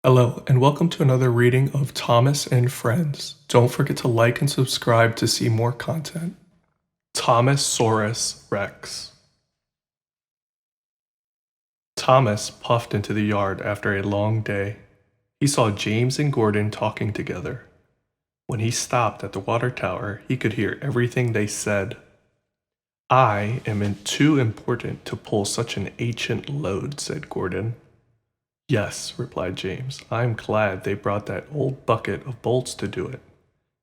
Hello, and welcome to another reading of Thomas and Friends. Don't forget to like and subscribe to see more content. Thomas-Saurus Rex. Thomas puffed into the yard after a long day. He saw James and Gordon talking together. When he stopped at the water tower, he could hear everything they said. "I am too important to pull such an ancient load," said Gordon. "Yes," replied James. "I'm glad they brought that old bucket of bolts to do it.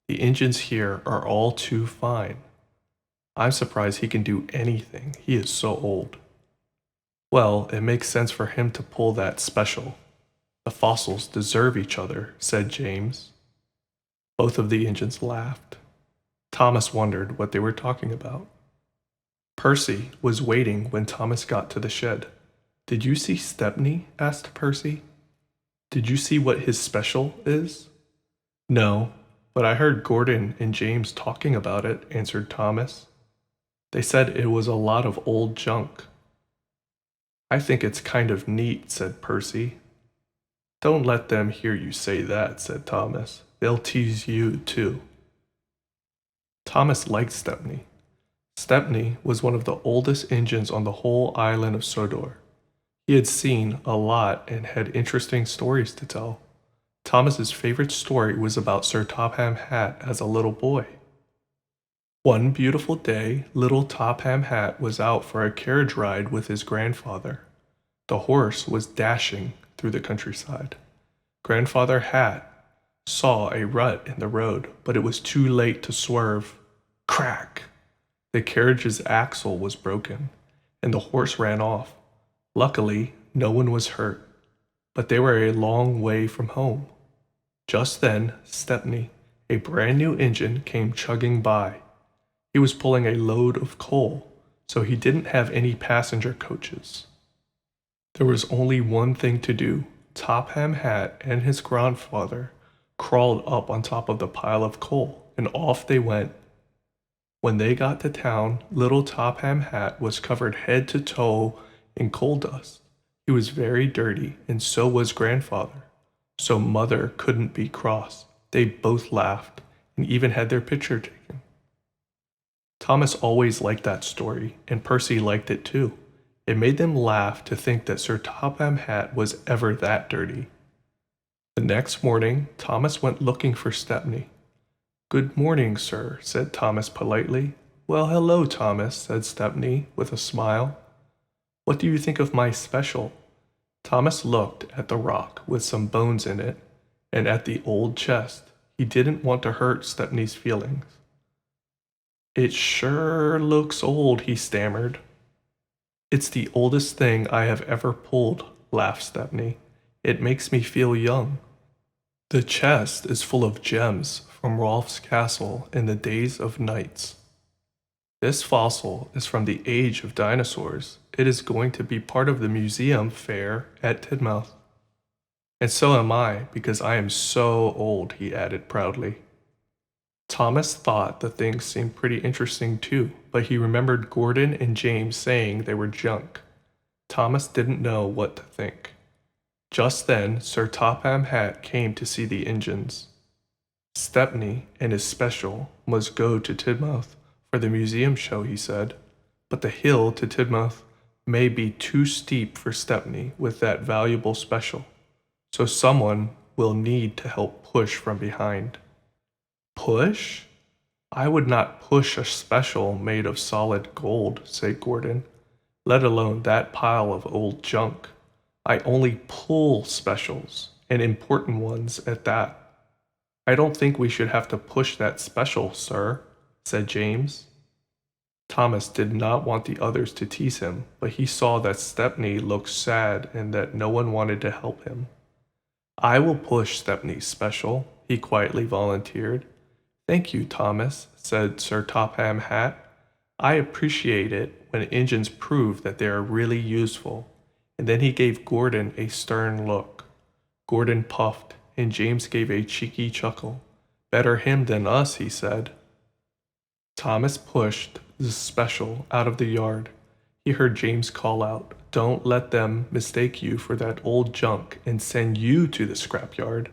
The engines here are all too fine. I'm surprised he can do anything. He is so old." "Well, it makes sense for him to pull that special. The fossils deserve each other," said James. Both of the engines laughed. Thomas wondered what they were talking about. Percy was waiting when Thomas got to the shed. "Did you see Stepney?" asked Percy. "Did you see what his special is?" "No, but I heard Gordon and James talking about it," answered Thomas. "They said it was a lot of old junk." "I think it's kind of neat," said Percy. "Don't let them hear you say that," said Thomas. "They'll tease you, too." Thomas liked Stepney. Stepney was one of the oldest engines on the whole island of Sodor. He had seen a lot and had interesting stories to tell. Thomas's favorite story was about Sir Topham Hatt as a little boy. One beautiful day, little Topham Hatt was out for a carriage ride with his grandfather. The horse was dashing through the countryside. Grandfather Hatt saw a rut in the road, but it was too late to swerve. Crack! The carriage's axle was broken, and the horse ran off. Luckily, no one was hurt, but they were a long way from home. Just then, Stepney, a brand new engine, came chugging by. He was pulling a load of coal, so he didn't have any passenger coaches. There was only one thing to do. Topham Hatt and his grandfather crawled up on top of the pile of coal, and off they went. When they got to town, little Topham Hatt was covered head to toe in coal dust. He was very dirty, and so was grandfather. So mother couldn't be cross. They both laughed, and even had their picture taken. Thomas always liked that story, and Percy liked it too. It made them laugh to think that Sir Topham Hatt was ever that dirty. The next morning, Thomas went looking for Stepney. "Good morning, sir," said Thomas politely. "Well, hello, Thomas," said Stepney with a smile. "What do you think of my special?" Thomas looked at the rock with some bones in it, and at the old chest. He didn't want to hurt Stepney's feelings. "It sure looks old," he stammered. "It's the oldest thing I have ever pulled," laughed Stepney. "It makes me feel young. The chest is full of gems from Rolf's castle in the days of knights. This fossil is from the age of dinosaurs. It is going to be part of the museum fair at Tidmouth. And so am I, because I am so old," he added proudly. Thomas thought the things seemed pretty interesting too, but he remembered Gordon and James saying they were junk. Thomas didn't know what to think. Just then, Sir Topham Hatt came to see the engines. Stepney and his special must go to Tidmouth for the museum show, he said, but the hill to Tidmouth may be too steep for Stepney with that valuable special, so someone will need to help push from behind. "Push? I would not push a special made of solid gold," said Gordon, "let alone that pile of old junk. I only pull specials, and important ones at that." "I don't think we should have to push that special, sir," said James. Thomas did not want the others to tease him, but he saw that Stepney looked sad and that no one wanted to help him. "I will push Stepney's special," he quietly volunteered. "Thank you, Thomas," said Sir Topham Hatt. "I appreciate it when engines prove that they are really useful." And then he gave Gordon a stern look. Gordon puffed, and James gave a cheeky chuckle. "Better him than us," he said. Thomas pushed the special out of the yard. He heard James call out, Don't let them mistake you for that old junk and send you to the scrapyard.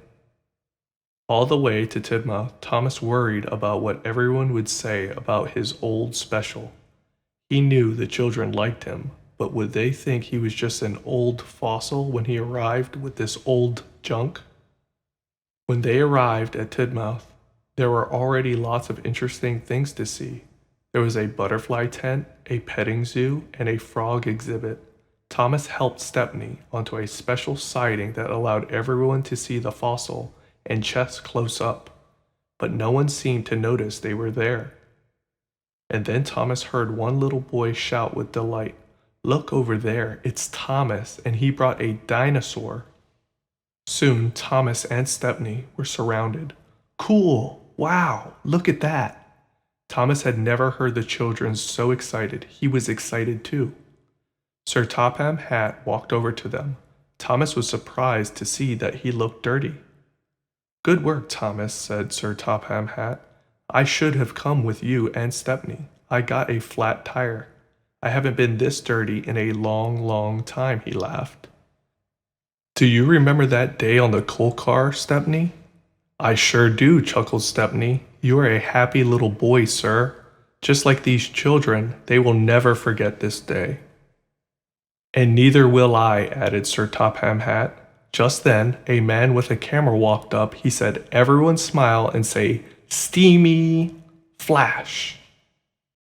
All the way to Tidmouth, Thomas worried about what everyone would say about his old special. He knew the children liked him, but would they think he was just an old fossil when he arrived with this old junk? When they arrived at Tidmouth, there were already lots of interesting things to see. There was a butterfly tent, a petting zoo, and a frog exhibit. Thomas helped Stepney onto a special siding that allowed everyone to see the fossil and chest close up, but no one seemed to notice they were there. And then Thomas heard one little boy shout with delight, "Look over there, it's Thomas, and he brought a dinosaur." Soon Thomas and Stepney were surrounded. "Cool! Wow! Look at that!" Thomas had never heard the children so excited. He was excited too. Sir Topham Hatt walked over to them. Thomas was surprised to see that he looked dirty. "Good work, Thomas," said Sir Topham Hatt. "I should have come with you and Stepney. I got a flat tire. I haven't been this dirty in a long, long time," he laughed. "Do you remember that day on the coal car, Stepney?" "I sure do," chuckled Stepney. "You are a happy little boy, sir. Just like these children, they will never forget this day." "And neither will I," added Sir Topham Hatt. Just then, a man with a camera walked up. He said, "Everyone smile and say, 'Steamy!' Flash!"